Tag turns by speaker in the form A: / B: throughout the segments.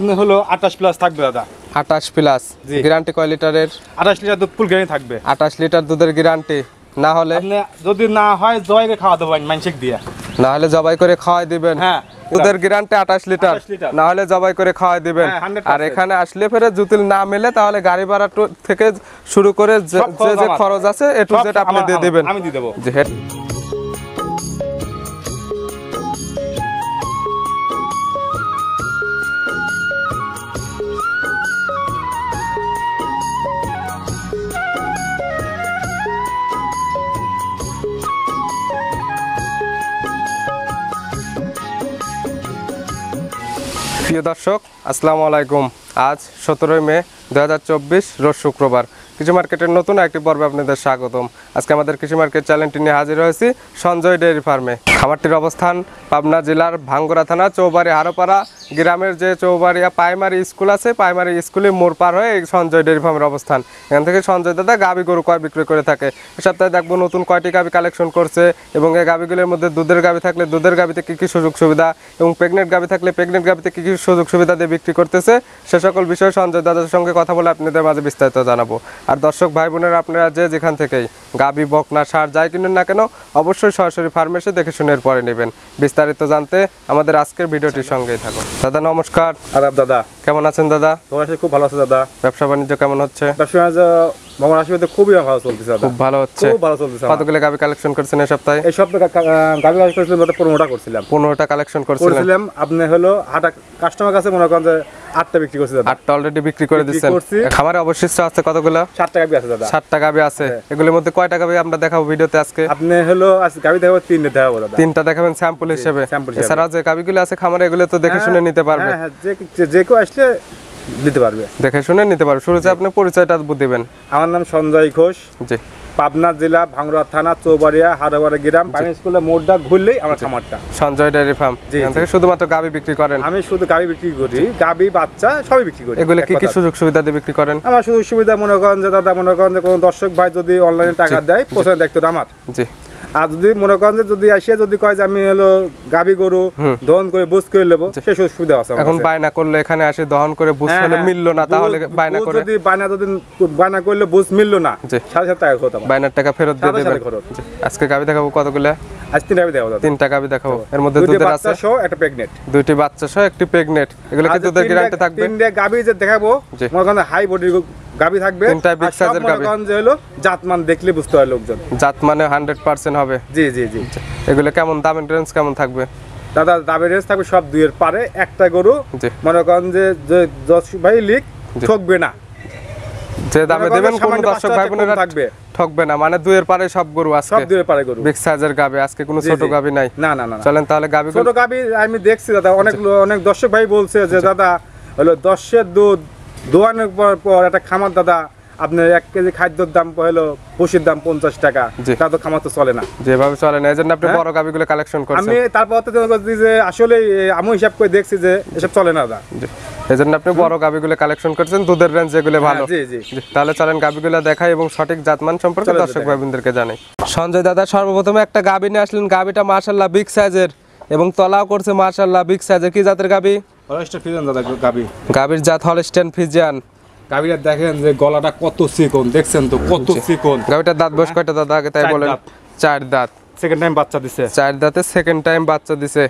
A: আপনি হলো 28 প্লাস থাকবে দাদা।
B: 28 প্লাস, গ্যারান্টি কয় লিটারের?
A: 28 লিটার দুধ ফুল গ্যারান্টি থাকবে।
B: 28 লিটার দুধের গ্যারান্টি। না হলে
A: আপনি যদি না হয় জয়কে খাওয়া দেবেন মানসিক দিয়ে,
B: না হলে জবাই করে খাওয়াই দিবেন।
A: হ্যাঁ,
B: দুধের গ্যারান্টি 28 লিটার, না হলে জবাই করে খাওয়াই দিবেন। আর এখানে আসলে ফেরে যদি না মেলে তাহলে গাড়ি ভাড়া থেকে শুরু করে যে খরচ আছে এ টু জেড আপনি দিয়ে দিবেন।
A: আমি দিয়ে দেব।
B: প্রিয় দর্শক, আসসালামু আলাইকুম। আজ 17 মে 2024 রোজ শুক্রবার। কৃষি মার্কেটের নতুন একটি পর্বে আপনাদের স্বাগতম। আজকে আমাদের কৃষি মার্কেট চ্যানেলটি নিয়ে হাজির হয়েছি সঞ্জয় ডেয়ারি ফার্মে। খামারটির অবস্থান পাবনা জেলার ভাঙ্গুড়া থানা চৌবাড়ি হারোপাড়া গ্রামের যে চৌবাড়িয়া প্রাইমারি স্কুল আছে, প্রাইমারি স্কুলের মোড় পার হয়ে এই সঞ্জয় ডেয়ারি ফার্মের অবস্থান। এখান থেকে সঞ্জয় দাদা গাভী গরু কয় বিক্রি করে থাকে। এ সপ্তাহে দেখবো নতুন কয়টি গাভী কালেকশন করছে এবং এই গাভীগুলোর মধ্যে দুধের গাভী থাকলে দুধের গাভীতে কী কী সুযোগ সুবিধা এবং প্রেগনেন্ট গাভী থাকলে প্রেগনেন্ট গাভীতে কী কী সুযোগ সুবিধা দিয়ে বিক্রি করতেছে সে সকল বিষয়ে সঞ্জয় দাদার সঙ্গে কথা বলে আপনাদের মাঝে বিস্তারিত জানাবো। আর দর্শক ভাই বোনেরা, আপনারা যে যেখান থেকেই গাভী বকনা সার যাই কিনেন না কেন অবশ্যই সরাসরি ফার্মে এসে দেখে শুনে পরে নেবেন। বিস্তারিত জানতে আমাদের আজকের ভিডিওটির সঙ্গেই থাকুন। দাদা নমস্কার।
A: আদাব দাদা,
B: কেমন আছেন দাদা?
A: তোমার সাথে খুব ভালো আছে দাদা।
B: ব্যবসা বাণিজ্য কেমন হচ্ছে?
A: ব্যবসা বাণিজ্য ভগবান আশীর্বাদে খুবই ভালো চলতেছে দাদা।
B: খুব ভালো হচ্ছে,
A: খুব ভালো চলতেছে।
B: কতগুলো গাভী কালেকশন করছেন এই সপ্তাহে?
A: এই সপ্তাহে গাভী কালেকশন করছিলাম 15টা করছিলাম।
B: 15টা কালেকশন করছিলাম।
A: আপনি হলো 8টা কাস্টমার কাছে মনে করেন যে 8টা বিক্রি করছি দাদা।
B: 8টা অলরেডি বিক্রি করে দিচ্ছেন। খামারে অবশিষ্ট আছে কতগুলো?
A: 7টা গাভী আছে দাদা।
B: 7টা গাভী আছে। এগুলোর মধ্যে কয়টা গাভী আমরা দেখাবো ভিডিওতে আজকে?
A: আপনি হলো আজ গাভী দেখাবো 3টা দেখাবো দাদা।
B: 3টা দেখাবেন স্যাম্পল হিসেবে। এছাড়া যে গাভীগুলো আছে খামারে এগুলো তো দেখে শুনে নিতে পারবে।
A: হ্যাঁ, যে কেউ আসলে নিতে পারবে,
B: দেখে শুনে নিতে পারবে। শুরুতে আপনি পরিচয়টা দিবেন।
A: আমার নাম সঞ্জয় ঘোষ।
B: জি।
A: পাবনা জেলা ভাঙ্গুড়া থানা চৌবাড়িয়া হারোপাড়া গ্রাম প্রাইমারি স্কুলের মোড়টা ঘুরলেই আমার খামারটা
B: সঞ্জয় ডেয়ারি ফার্ম। এখান থেকে শুধুমাত্র গাভী বিক্রি করেন?
A: আমি শুধু গাভী বিক্রি করি, গাভী বাচ্চা সবই বিক্রি করি।
B: এগুলো কি কি সুযোগ সুবিধা দিয়ে বিক্রি করেন?
A: আমার সুযোগ সুবিধা মনে করেন যে দাদা, মনে করেন যে কোনো দর্শক ভাই যদি অনলাইনে টাকা দেয় পছন্দ দেখতো আমার। জি। আর যদি মনে করেন যে যদি আসে যদি কয় যে আমি হলো গাভী গরু দহন করে বুঝ করে নেবো, সেই সুযোগ সুবিধা আছে।
B: এখন বায়না করলে এখানে আসে দহন করে বুঝ হলে মিললো না, তাহলে বায়না করে
A: যদি বায়না করলে বুঝ মিললো না 7,500 টাকা খরচ, বায়নার
B: টাকা ফেরত দিয়ে দেবেন। আজকে গাভী দেখাবো কতগুলো?
A: আজ 3টা গাভী দেখাবো।
B: 3টা গাভী দেখাবো। এর মধ্যে দুধের আছে
A: বাচ্চা সহ একটা প্রেগন্যান্ট,
B: 2টি বাচ্চা সহ একটি প্রেগন্যান্ট। এগুলো কি দুধের গ্যারান্টি থাকবে?
A: 3টা গাভী যে দেখাবো মনে করেন হাই বডির গাভী থাকবে।
B: 3টা বিগ সাইজের গাভী।
A: মনে যে হলো জাতমান দেখলে বুঝতে হয় লোকজন,
B: জাত মানে 100% হবে।
A: জি জি জি।
B: এগুলো কেমন দামের রেঞ্জ কেমন থাকবে
A: দাদা? দামের রেঞ্জ থাকবে সব 2-এর পারে। একটা গরু মনে করেন যে 10 ভাই লিক ঠকবে না,
B: যে দামে দেবেন কোন দর্শক ভাই বোনেরা থাকবে ঠকবে না। মানে 2-এর পারে সব গরু আছে,
A: সব 2-এর পারে গরু,
B: বিগ সাইজের গাভী। আজকে কোনো ছোট গাভী নাই।
A: না না না।
B: চলেন তাহলে গাভী,
A: ছোট গাভী আমি দেখছি দাদা, অনেক দর্শক ভাই বলছে যে দাদা হলো 10-এর দুধ দোয়ানোর পর একটা খামার দাদা আপনার 1 কেজি খাদ্যের দাম হলো পশুর দাম 50 টাকা, তা তো খামার তো চলে না,
B: যেভাবে চলে না। এজন্য আপনি বড় গাভীগুলো কালেকশন করছেন।
A: আমি তারপর যে আসলে আমি হিসাব করে দেখছি যে এসব চলে না দাদা,
B: এজন্য আপনি বড় গাভীগুলো কালেকশন করছেন, দুধের রেঞ্জ যেগুলো ভালো।
A: জি জি।
B: তাহলে চলেন গাভীগুলো দেখাই এবং সঠিক জাতমান সম্পর্কে দর্শক ভাইবোনদেরকে জানাই। সঞ্জয় দাদা সর্বপ্রথমে একটা গাভী নিয়ে আসলেন। গাভীটা মাশাআল্লাহ বিগ সাইজের এবং তলাও করছে মাশাআল্লাহ বিগ সাইজের। কি জাতের গাভী?
A: হলস্টেইন ফ্রিজিয়ান দাদা গাভী।
B: গাভীর জাত হলস্টেইন ফ্রিজিয়ান।
A: গাভীটা দেখেন যে গলাটা কত চিকন, দেখছেন তো কত চিকন।
B: গাভীটার দাঁত বয়স কয়টা দাদা আগে তাই বলেন? 4 দাঁত।
A: সেকেন্ড টাইম বাচ্চা দিছে।
B: 4 দাঁতে সেকেন্ড টাইম বাচ্চা দিছে।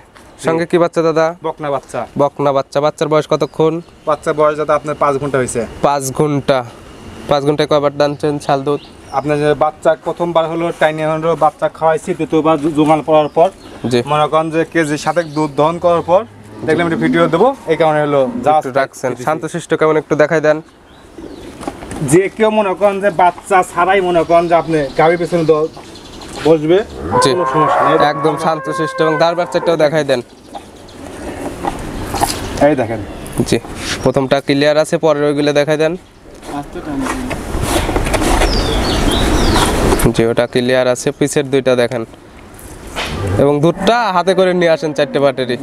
B: সঙ্গে কি বাচ্চা দাদা?
A: বকনা বাচ্চা।
B: বকনা বাচ্চা। বাচ্চার বয়স কতক্ষণ?
A: বাচ্চার বয়স দাদা আপনার 5 ঘন্টা হইছে।
B: 5 ঘন্টা। 5 ঘন্টায় কয়বার টানছেন ছাল দুধ?
A: আপনার যে বাচ্চা প্রথমবার হলো টাইনে হলো বাচ্চা খাওয়াইছি, দ্বিতীয়বার জোগান পড়ার পর মনে করেন যে কেজি 7 দূধ দহন করার পর দেখলাম একটা ভিডিও দেবো, এই কারণে হলো যা
B: রাখছেন। শান্তশিষ্ট কেমন একটু দেখাই দেন।
A: যে কেউ মনে করেন যে বাচ্চা ছাড়াই মনে করেন যে আপনি গাভীর পেছনে বসবে, কোনো সমস্যা নেই,
B: একদম শান্তশিষ্ট। এবং দাঁড় বাচ্চাটাও দেখাই দেন।
A: এই দেখেন।
B: জি, প্রথমটা ক্লিয়ার আছে, পরের ওইগুলো দেখাই দেন। জি, ওটা ক্লিয়ার আছে, পিছের দুইটা দেখেন। এবং দুধটা হাতে করে নিয়ে আসেন 4টে বাটেরই।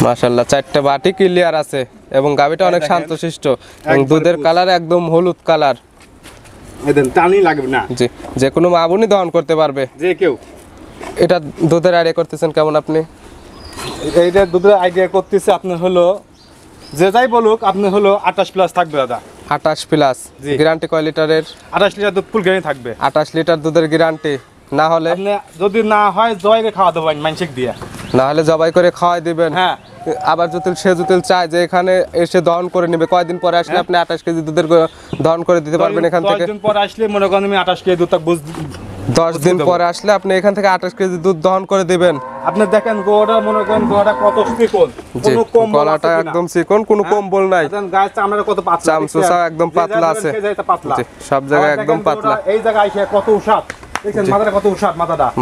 B: মাশাআল্লাহ 4টে বাটি ক্লিয়ার আছে এবং গাভীটা অনেক শান্তশিষ্ট এবং দুধের কালার একদম হলুদ কালার।
A: এদেন টানি লাগবে না।
B: জি, যে কোনো মা বোনই দহন করতে পারবে,
A: যে কেউ।
B: এটা দুধের আইডিয়া করতেছেন কেমন আপনি?
A: এইটা দুধের আইডিয়া করতেছে আপনার হলো যে যাই বলুক আপনি হলো 28+ থাকবে দাদা।
B: 28+,
A: জি।
B: গ্যারান্টি কয় লিটারের?
A: 28 লিটার দুধ ফুল গ্যারান্টি থাকবে।
B: 28 লিটার দুধের গ্যারান্টি, না হলে?
A: আপনি যদি না হয় জয়কে খাওয়া দেবেন মানসিক দিয়ে।
B: না হলে জবাই করে খাওয়াই দিবেন।
A: হ্যাঁ।
B: আবার যদি চায় যে এখানে এসে দহন করে নেবে, কয়দিন পরে আসলে আপনি 28 কেজি দুধের দহন করে দিতে পারবেন এখান থেকে?
A: 10 দিন পরে আসলে মনে করেন আমি 28 কেজি দুধ তাক
B: 10 দিন পরে আসলে আপনি এখান থেকে 28 কেজি দুধ দহন করে দিবেন।
A: আপনি দেখেন গোটা মনে করেন গোটা কত চিকন, কোনো কম্বল
B: গলাটা একদম চিকন, কোনো কম্বল নাই।
A: দেখেন গায়ের চামড়া কত পাতলা,
B: চামচুসা একদম পাতলা আছে।
A: পাতলা
B: জি, সব জায়গায় একদম পাতলা।
A: এই জায়গায় এসে কত উষাদ, দেখেন মাথাটা কত উষাদ,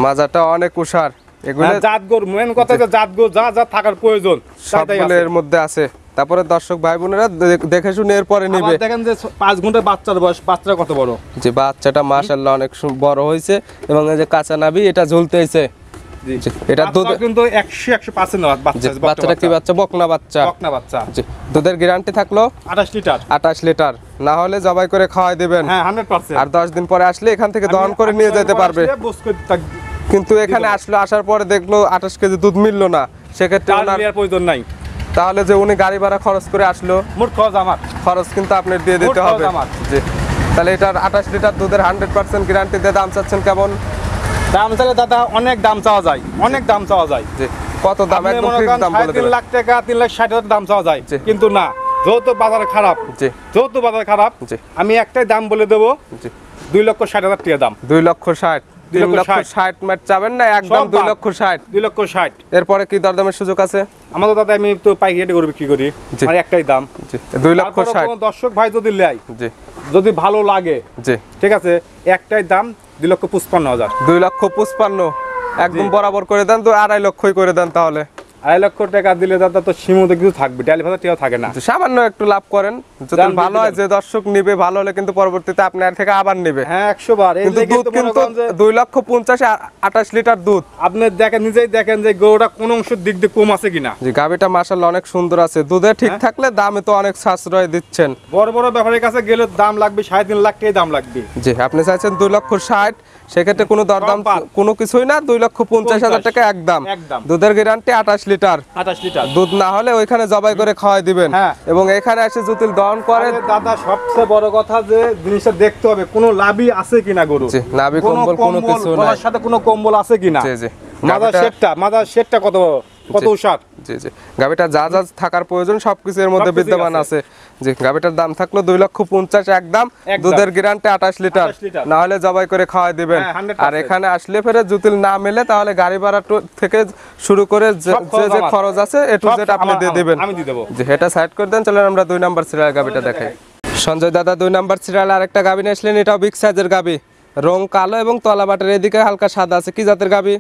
B: মাজাটা অনেক উষার। এগুলো
A: জাত গরু, মেন কথা যে জাত গরু যা থাকার প্রয়োজন
B: সবগুলো এর মধ্যে আছে। তারপরে দর্শক ভাই বোনেরা দেখে শুনে এরপরে নেবে।
A: দেখেন যে 5 ঘন্টা বাচ্চার বয়স, বাচ্চাটা কত বড়,
B: যে বাচ্চাটা মাশাআল্লাহ অনেক বড় হয়েছে এবং এই যে কাঁচা নাভি এটা ঝুলতেছে।
A: জি,
B: এটা দুধ
A: কিন্তু 100% বাচ্চা।
B: বাচ্চাটা কি বাচ্চা? বকনা বাচ্চা।
A: বকনা বাচ্চা।
B: জি, দুধের গ্যারান্টি থাকলো
A: 28 লিটার।
B: 28 লিটার, না হলে জবাই করে খাওয়াই দিবেন।
A: হ্যাঁ 100%।
B: আর 10 দিন পরে আসলে এখান থেকে দহন করে নিয়ে যেতে পারবে। কিন্তু এখানে আসার পরে দেখলো 28 কেজি দুধ মিললো না, সেক্ষেত্রে ওনার
A: প্রয়োজন নাই।
B: তাহলে যে উনি গাড়ি ভাড়া খরচ করে আসলো,
A: মোট খরচ আমার,
B: খরচ কিন্তু আপনার দিয়ে দিতে হবে। জি, তাহলে এটার 28 লিটার দুধের 100% গ্যারান্টি দিয়ে দাম চাচ্ছেন কেমন?
A: দাম চাইলে দাদা অনেক দাম চাওয়া যায়, অনেক দাম চাওয়া যায়।
B: জি, কত দাম? একদম ফিক্স দাম বলে
A: 3
B: দেবেন।
A: লাখ টাকা, 3,60,000 দাম চাওয়া যায়, কিন্তু না, যেহেতু বাজার খারাপ।
B: জি,
A: যেহেতু বাজার খারাপ,
B: জি,
A: আমি একটাই দাম বলে দেবো।
B: জি,
A: 2,60,000 টাকা দাম।
B: 2,60,000, 3,60,000 ম্যাট চাবেন না, একদম 2,60,000।
A: 2,60,000।
B: এরপরে কি দরদামের সুযোগ আছে?
A: আমাদের দাদা আমি তো পাইকারি করে বিক্রি করি, আমার একটাই দাম।
B: জি, 2,60,000।
A: কোনো দর্শক ভাই যদি নেয়,
B: জি,
A: যদি ভালো লাগে,
B: জি,
A: ঠিক আছে, একটাই দাম 2,55,000।
B: 2,55,000 একদম বরাবর করে দেন, তো 2.5 লক্ষই করে দেন তাহলে।
A: 2.5 লক্ষ টাকা দিলে দাদা তো সীমিত কিছু থাকবে, ডাল ভাজা টিয়াও থাকে না।
B: সামান্য একটু লাভ করেন, যদি
A: দাম
B: ভালো হয়, যে দর্শক নিবে ভালো হলে কিন্তু পরবর্তীতে আপনার থেকে আবার নেবে।
A: হ্যাঁ 100 বার। এই
B: কিন্তু দুধ কিন্তু 2,50,000, 28 লিটার দুধ।
A: আপনি দেখেন, নিজেই দেখেন যে গরুটা কোন অংশের দিক দিয়ে কম আছে কিনা।
B: জি, গাবিটা মাশাআল্লাহ অনেক সুন্দর আছে, দুধে ঠিক থাকলে দামে তো অনেক সাশ্রয় দিচ্ছেন।
A: বড় বড় ব্যাপারীর কাছে গেলে দাম লাগবে 3.5 লাখ টাকা দাম লাগবে।
B: জি, আপনি চাইছেন 2,60,000, সেক্ষেত্রে কোনো দরদাম কোনো কিছুই না, 2,50,000 টাকা একদম। দুধের গ্যারান্টি 28 লিটার।
A: 28 লিটার
B: দুধ না হলে ওইখানে জবাই করে খাওয়াই দিবেন।
A: হ্যাঁ।
B: এবং এখানে এসে যদি দহন করে,
A: দাদা সবচেয়ে বড় কথা যে জিনিসটা দেখতে হবে কোনো লাভই আছে কিনা গরু।
B: জি, নাভি কম্বল কোনো কিছু নাই,
A: গলার সাথে কোনো কম্বল আছে কিনা।
B: জি, জি,
A: মাদার শেডটা কত উষার।
B: জি, জি, গাবিটা যা যা থাকার প্রয়োজন সবকিছু এর মধ্যে বিদ্যমান আছে। জি, গাবিটার দাম থাকলো 2,50,000 একদম, দুধের গ্যারান্টি 28 লিটার, না হলে জবাই করে খাওয়াই দিবেন। আর এখানে আসলে ফেরে যদি না মেলে তাহলে গাড়ি ভাড়া থেকে শুরু করে যে যে খরচ আছে এ টু জেড আপনি দিয়ে দিবেন।
A: আমি দিয়ে দেবো।
B: জি, এটা সাইড করে দেন। চলেন আমরা 2 নাম্বার সিরিয়াল গাবিটা দেখাই। সঞ্জয় দাদা 2 নাম্বার সিরিয়াল আরেকটা গাবি নিয়ে আসলেন, এটাও বিগ সাইজের গাবি, রং কালো এবং তলাবাটের এদিকে হালকা সাদা আছে। কি জাতের গাবি?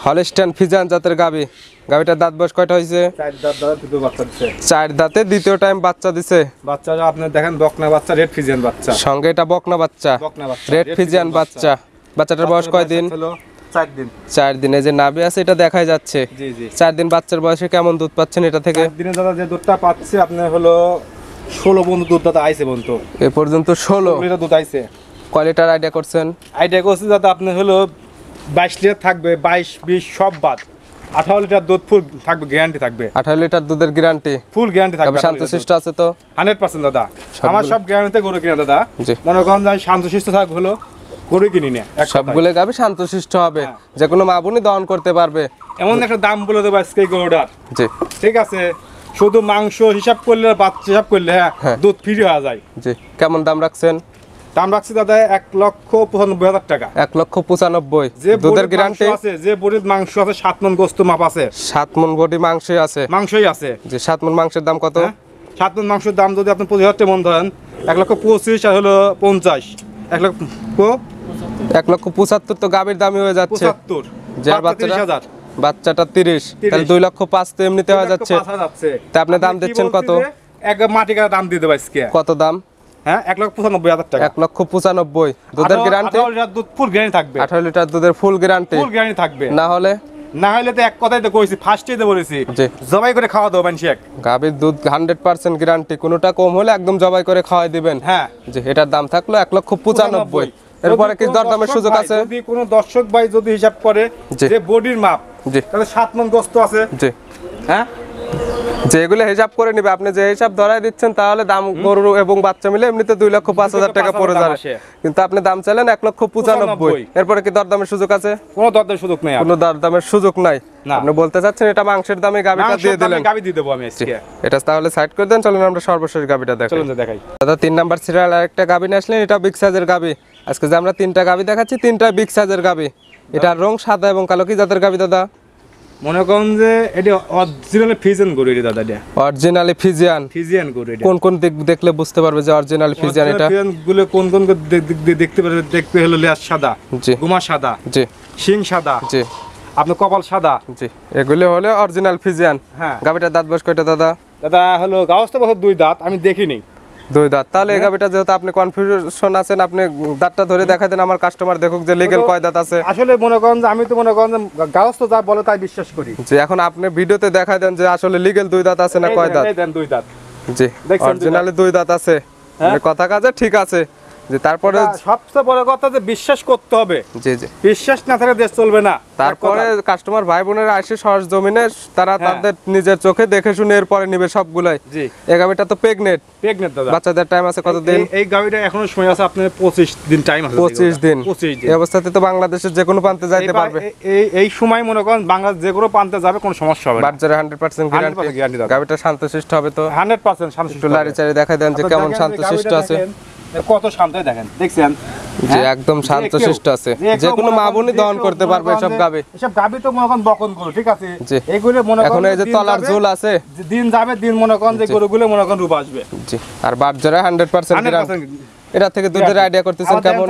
B: হলস্টাইন ফ্রিজিয়ান জাতের গাবি। গাবিটার দাঁত বয়স কয়টা হয়েছে? 4 দাঁতে দ্বিতীয় টাইম বাচ্চা দিছে।
A: বাচ্চাটা আপনি দেখেন বকনা বাচ্চা, রেড ফ্রিজিয়ান বাচ্চা,
B: সঙ্গে এটা বকনা বাচ্চা, রেড ফ্রিজিয়ান বাচ্চা। বাচ্চাটার বয়স কয় দিন?
A: 4 দিন।
B: 4 দিনে যে নাভি আছে এটা দেখাই যাচ্ছে।
A: জি, জি।
B: 4 দিন বাচ্চার বয়সে কেমন দুধ পাচ্ছেন এটা থেকে?
A: দিনে দাদা যে দুধটা পাচ্ছে আপনি হলো 16 বন্ধু দুধ দাদা আইছে বন্ধু,
B: এ পর্যন্ত 16
A: লিটার দুধ আইছে।
B: কয় লিটার আইডিয়া করছেন?
A: আইডিয়া করছি দাদা আপনি হলো 22 লিটার থাকবে, 22 20 সব বাদ 18 লিটার দুধ ফুল থাকবে, গ্যারান্টি থাকবে।
B: 18 লিটার দুধের গ্যারান্টি,
A: ফুল গ্যারান্টি থাকবে।
B: শান্তশিষ্ট আছে তো?
A: 100% দাদা, আমার সব গ্যারান্টিতে গরু কিনা দাদা।
B: জি,
A: মনে করেন যে শান্তশিষ্ট থাকবে হলো গরু কিনি না,
B: সবগুলো গাবি শান্তশিষ্ট হবে, যে কোনো মা বোনই দহন করতে পারবে।
A: এমন একটা দাম বলে দেবো আজকে গরুটার।
B: জি,
A: ঠিক আছে, শুধু মাংস হিসাব করলে, বাচ্চা হিসাব করলে হ্যাঁ দুধ ফ্রি হয়ে যায়।
B: জি, কেমন দাম রাখছেন?
A: দাম রাখছি দাদা 1,95,000 টাকা।
B: 1,95,000।
A: যে
B: দুধের গ্যারান্টি
A: আছে, যে বডির মাংস আছে 7 মণ গোস্ত মাপ আছে,
B: 7 মণ বডি মাংসই আছে,
A: মাংসই আছে।
B: যে 7 মণ মাংসের দাম কত?
A: 7 মণ মাংসের দাম যদি আপনি 25,000 টাকা মন ধরেন, 1,25,000 আর হলো 50,
B: 1,75,000 তো গাবির দামই হয়ে যাচ্ছে।
A: 75
B: যার বাচ্চাটা 30, তাহলে 2,05,000 তো এমনিতে হয়ে যাচ্ছে। তা আপনি দাম দিচ্ছেন কত?
A: এক মাটি কাটা দাম দিয়ে দেব আজকে।
B: কত দাম?
A: হ্যাঁ 1,95,000 টাকা।
B: 1,95,000 দুধের গ্যারান্টি,
A: 18 লিটার দুধ ফুল গ্যারান্টি থাকবে।
B: 18 লিটার দুধের ফুল গ্যারান্টি,
A: ফুল গ্যারান্টি থাকবে।
B: না হলে
A: তো এক কথাই তো কইছি, ফার্স্টেই তো বলেছি
B: জি,
A: জবাই করে খাওয়া দাও মানুষ।
B: গাবির দুধ 100% গ্যারান্টি, কোনোটা কম হলে একদম জবাই করে খাওয়াই দিবেন।
A: হ্যাঁ,
B: জি, এটার দাম থাকলো 1,95,000। এরপরে কি
A: যদি কোনো
B: দরদামের
A: দর্শক
B: সুযোগ
A: ভাই,
B: আছে?
A: যদি কোনো দর্শক ভাই যদি হিসাব করে
B: জি।
A: যে বডির মাপ,
B: জি
A: তাহলে 7 মণ গোস্ত আছে।
B: জি
A: হ্যাঁ,
B: যেগুলো হিসাব করে নিবে, আপনি যে হিসাব ধরাই দিচ্ছেন তাহলে দাম গরু এবং বাচ্চা মিলে এমনিতে 2,05,000 টাকা পড়ে
A: দাম
B: যাবে,
A: আসে।
B: কিন্তু আপনি দাম চাইলেন 1,95,000। এরপরে কি দরদামের সুযোগ আছে?
A: কোনো দরদামের সুযোগ নেই আর।
B: কোনো দরদামের সুযোগ নাই।
A: না।
B: আপনি বলতে চাচ্ছেন এটা মাংসের দামে গাবিটা দিয়ে দিলেন।
A: গাবি দিয়ে দেবো আমি আজকে।
B: এটা তাহলে সাইড করে দেন, চলুন আমরা সর্বশেষ গাবিটা দেখাই।
A: চলুন দেখাই।
B: দাদা 3 নাম্বার সিরিয়াল আরেকটা গাবি নিয়ে আসলেন, এটা বিগ সাইজের গাবি। আজকে যে আমরা 3টা গাবি দেখাচ্ছি, 3টা বিগ সাইজের গাবি। এটার রং সাদা এবং কালো। কি জাতের গাবি দাদা?
A: মনে করেন যে এটা অরিজিনাল ফিজিয়ান গরু এটা দাদা, এটা
B: অরিজিনালি ফিজিয়ান।
A: ফিজিয়ান গরু এটা।
B: কোন কোন দিক দেখলে বুঝতে পারবে যে অরিজিনাল ফিজিয়ান এটা?
A: ফিজিয়ান গুলো কোন কোন দিক দিয়ে দেখতে পারবে? দেখতে হলো লেজ সাদা,
B: জি
A: গুমা সাদা,
B: জি
A: শিং সাদা,
B: জি
A: আপনার কপাল সাদা।
B: জি, এগুলো হলো অরিজিনাল ফিজিয়ান।
A: হ্যাঁ
B: গাবিটার দাঁত বয়স কয়টা দাদা?
A: দাদা হলো গাওস্ত বছর 2 দাঁত, আমি দেখিনি।
B: 2 দাঁত। তাহলে এই গাবিটা যেহেতু আপনি কনফিউশন আছেন, আপনি দাঁতটা ধরে দেখাই দেন, আমার কাস্টমার দেখুক যে লিগ্যাল কয় দাঁত আছে।
A: আসলে মনে করেন যে আমি তো মনে করেন যে গাওস্ত যা বলে তাই বিশ্বাস করি।
B: যে এখন আপনি ভিডিওতে দেখাই দেন যে আসলে লিগ্যাল 2 দাঁত আছে না কয় দাঁত।
A: এই দেন 2 দাঁত।
B: জি,
A: দেখছেন
B: অরিজিনালি 2 দাঁত আছে। মানে কথা কাজে ঠিক আছে, যে তারপরে
A: সবচেয়ে বড় কথা যে বিশ্বাস করতে হবে।
B: জি জি,
A: বিশ্বাস না থাকলে দেশ চলবে না।
B: তারপরে কাস্টমার ভাই বোনেরা আসে সহজ জমিনে, তারা তাদের নিজের চোখে দেখে শুনে এরপরে নিবে সবগুলাই।
A: জি,
B: এই গাবিটা তো প্রেগনেন্ট।
A: প্রেগনেন্ট দাদা।
B: বাচ্চাদের টাইম আছে কতদিন?
A: এই গাবিটা এখনো সময় আছে আপনার 25 দিন টাইম আছে।
B: 25 দিন।
A: 25 দিন।
B: এই অবস্থাতে তো বাংলাদেশের যে কোনো প্রান্তে যাইতে পারবে।
A: এই সময় মনে করেন বাংলাদেশ যে কোনো প্রান্তে যাবে, কোনো সমস্যা হবে না।
B: বাচ্চারা 100%
A: 100%
B: গ্যারান্টি।
A: guarantee দাদা।
B: গাবিটা শান্তশিষ্ট হবে তো?
A: 100% শান্ত।
B: একটু লাড়ি চাড়ি দেখাই দেন যে কেমন শান্তশিষ্ট আছে।
A: কত শান্ত দেখেন, দেখছেন
B: যে একদম শান্তশিষ্ট আছে, যে কোনো মা বোনই দহন করতে পারবে এসব গাবি।
A: এসব গাবি তো মনে করেন বকন গরু, ঠিক আছে।
B: জি।
A: এইগুলো মনে করেন
B: এখন এই যে তলার ঝোল আছে,
A: দিন যাবে দিন মনে করেন যে গরুগুলো মনে করেন রূপ আসবে।
B: জি, আর বাচ্চারা 100% গ্যারান্টি।
A: 100%
B: এটা থেকে দুধের আইডিয়া করতেছেন কেমন?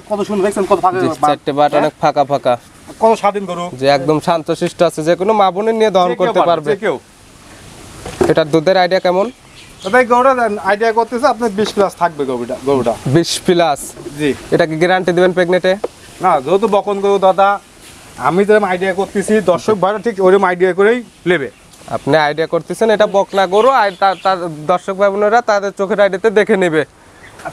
A: কত সুন্দর দেখছেন, কত ফাঁকা
B: জি, চারটে বাট অনেক ফাঁকা ফাঁকা,
A: কত স্বাধীন গরু,
B: যে একদম শান্তশিষ্ট আছে, যে কোনো মা বোনের নিয়ে দহন করতে পারবে।
A: কেউ
B: এটার দুধের আইডিয়া কেমন?
A: তাই গরুটা আইডিয়া করতেছে আপনার 20 প্লাস থাকবে গরুটা
B: 20 প্লাস।
A: জি।
B: এটা কি গ্যারান্টি দিবেন প্রেগনেটে?
A: না, যেহেতু বকন গরু দাদা, আমি যেরকম আইডিয়া করতেছি দর্শক ভাইরা ঠিক ওরকম আইডিয়া করেই নেবে।
B: আপনি আইডিয়া করতেছেন এটা বকনা গরু, আর তার দর্শক ভাই বোনেরা তাদের চোখের আইডিয়াতে দেখে নেবে।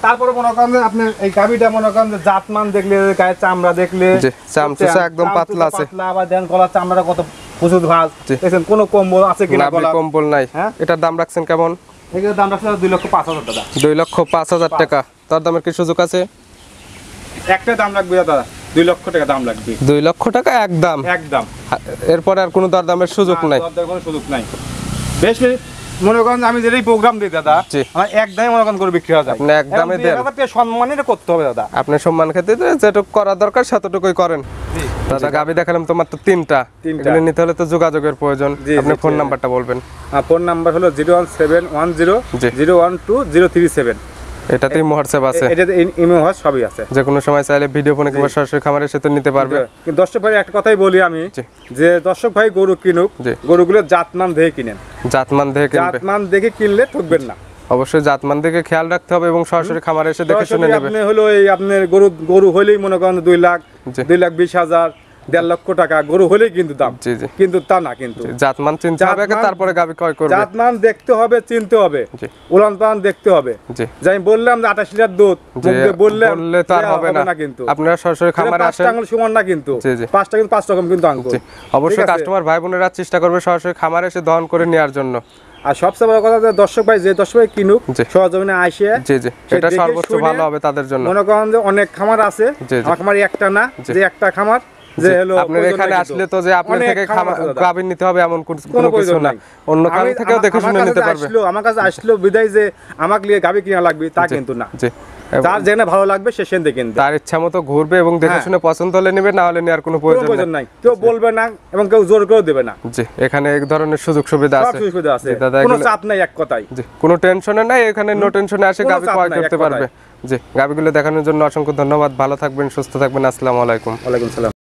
A: তারপরে মনে করেন যে আপনি এই গাবিটা মনে করেন যে জাতমান দেখলে, গায়ের চামড়া দেখলে,
B: জি, চামচুসা একদম পাতলা আছে।
A: আবার দেন গলার চামড়া কত প্রচুর ভাঁজ,
B: জি।
A: দেখছেন কোনো কম্বল আছে কিনা
B: নাভি
A: গলা।
B: কম্বল নাই।
A: হ্যাঁ?
B: এটার দাম রাখছেন কেমন?
A: এগুলোর দাম রাখছে 2,05,000 টাকা।
B: 2,05,000 টাকা। তার দামের কি সুযোগ আছে?
A: একটা দাম লাগবে দাদা, 2 লক্ষ টাকা দাম লাগবে।
B: 2 লক্ষ টাকা একদম।
A: একদম।
B: এরপরে আর কোনো দরদামের সুযোগ নাই।
A: দরদামের কোনো সুযোগ নাই। বেশ মনে করেন আমি যেই প্রোগ্রাম দিই দাদা,
B: জি।
A: আমার একদমই মনে করেন করে বিক্রি হয়ে যায়।
B: আপনি একদমই দেন।
A: সম্মানের করতে হবে দাদা।
B: আপনি সম্মান খেতে যেটুকু করা দরকার সেতটুকুই করেন। দাদা গাবি দেখালাম তো মাত্র 3টা। এগুলো নিতে হলে তো যোগাযোগের প্রয়োজন। আপনি ফোন নাম্বারটা বলবেন।
A: ফোন নাম্বার হলো 01710
B: জি।
A: 012
B: এটাতেই হোয়াটসঅ্যাপ আছে।
A: এটাতে ইমো হয়, সবই আছে।
B: যে কোনো সময় চাইলে ভিডিও ফোনে কিংবা সরাসরি খামারে এসে তো নিতে পারবে।
A: কিন্তু দর্শক ভাই একটা কথাই বলি আমি,
B: জি।
A: যে দর্শক ভাই গরু কিনুক,
B: জি।
A: গরুগুলো জাতমান দেখে কিনেন।
B: জাতমান দেখে কিনবে।
A: জাতমান দেখে কিনলে ঠকবেন না।
B: অবশ্যই জাতমান দেখে খেয়াল রাখতে হবে এবং সরাসরি খামারে এসে দেখে শুনে নেবে।
A: আপনি হলো এই আপনার গরু হলেই মনে করেন 2 লাখ,
B: জি।
A: 2,20,000, 1.5 লক্ষ টাকা গরু হলেই কিন্তু দাম।
B: জি জি,
A: কিন্তু তা না, কিন্তু
B: জাতমান চিনতে হবে আগে,
A: জাতমান-
B: তারপরে গাবি ক্রয় করবে।
A: জাতমান দেখতে হবে, চিনতে হবে,
B: জি।
A: উলান পালান দেখতে হবে।
B: জি।
A: যে আমি বললাম যে 28 লিটার দুধ,
B: যে
A: মুখ দিয়ে বললে
B: তো আর হবে না।
A: কিন্তু
B: আপনারা সরাসরি খামারে
A: 5টা
B: আসেন।
A: আঙুল সমান না কিন্তু,
B: জি, জি।
A: 5টা কিন্তু 5 রকম কিন্তু আঙ্গুল।
B: জি, অবশ্যই
A: ঠিক আছে?
B: কাস্টমার ভাই বোনেরা চেষ্টা করবে সরাসরি খামারে এসে দহন করে নেওয়ার জন্য।
A: আর সবচেয়ে বড় কথা যে দর্শক ভাই, যে দর্শক ভাই কিনুক,
B: জি।
A: সরজমিনে আসে,
B: জি জি,
A: সে
B: এটা
A: দেখে
B: সর্বোচ্চ
A: শুনে
B: ভালো হবে তাদের জন্য।
A: মনে করেন যে অনেক খামার আছে,
B: জি, জি।
A: আমার খামার একটা না,
B: জি।
A: যে একটা খামার, যে হলো
B: আপনার
A: প্রয়োজন
B: এখানে
A: নাই
B: আসলে
A: কিন্তু।
B: তো যে আপনার
A: অনেক
B: থেকে
A: খামার আছে দাদা।
B: গাবি নিতে হবে এমন কোনো
A: কোনো
B: কিছু
A: প্রয়োজন
B: না।
A: নাই।
B: অন্য খামার থেকেও দেখে শুনে নিতে পারবে।
A: আমার কাছে আসলো বিদায় যে আমাকে লিয়ে গাবি কিনা লাগবে তা কিন্তু না।
B: জি,
A: যার যেখানে ভালো লাগবে সে সেখান থেকে কিনবে।
B: তার ইচ্ছা মতো ঘুরবে এবং দেখে
A: হ্যাঁ।
B: শুনে পছন্দ হলে নেবে, না হলে নেওয়ার কোনো
A: কোনো
B: প্রয়োজন
A: প্রয়োজন
B: নেই।
A: নাই, কেউ বলবে না এবং কেউ জোর করেও দেবে না।
B: জি, এখানে এক ধরনের সুযোগ সুবিধা
A: সব
B: আছে।
A: সুবিধা আছে,
B: জি, দাদা
A: কোনো
B: এগুলো-
A: চাপ নাই এক কথায়।
B: জি, কোনো টেনশনে নাই, এখানে নো টেনশনে আসে
A: কোনো
B: গাবি
A: চাপ
B: ক্রয়
A: নাই,
B: করতে
A: এক
B: পারবে। জি, গাবিগুলো দেখানোর জন্য অসংখ্য ধন্যবাদ। ভালো থাকবেন, সুস্থ থাকবেন। আসসালামু আলাইকুম।
A: ওয়ালাইকুম সালাম।